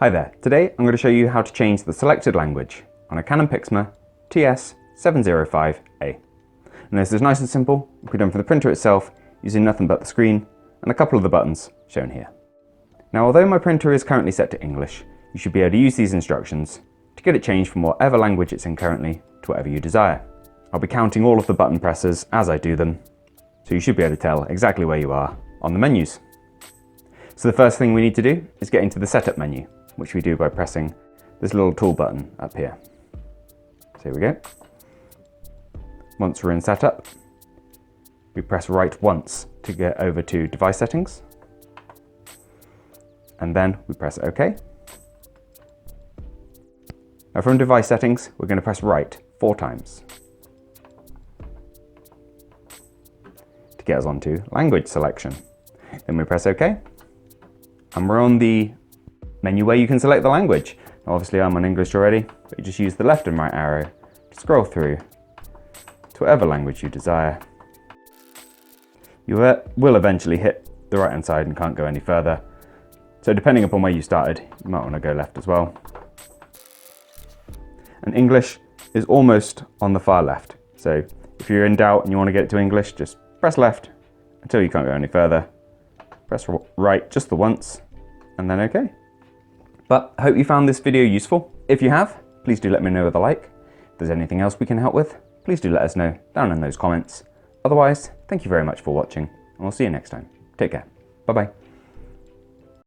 Hi there, today I'm going to show you how to change the selected language on a Canon Pixma TS705a. And this is nice and simple, it can be done from the printer itself using nothing but the screen and a couple of the buttons shown here. Now although my printer is currently set to English, you should be able to use these instructions to get it changed from whatever language it's in currently to whatever you desire. I'll be counting all of the button presses as I do them, so you should be able to tell exactly where you are on the menus. So the first thing we need to do is get into the setup menu, which we do by pressing this little tool button up here. So here we go. Once we're in setup, we press right once to get over to device settings, and then we press OK. Now from device settings, we're going to press right 4 times to get us onto language selection. Then we press OK, and we're on the menu where you can select the language. Now obviously I'm on English already, but you just use the left and right arrow to scroll through to whatever language you desire. You will eventually hit the right hand side and can't go any further. So depending upon where you started, you might want to go left as well. And English is almost on the far left. So if you're in doubt and you want to get it to English, just press left until you can't go any further. Press right just the once and then OK. But I hope you found this video useful. If you have, please do let me know with a like. If there's anything else we can help with, please do let us know down in those comments. Otherwise, thank you very much for watching, and we'll see you next time. Take care. Bye-bye.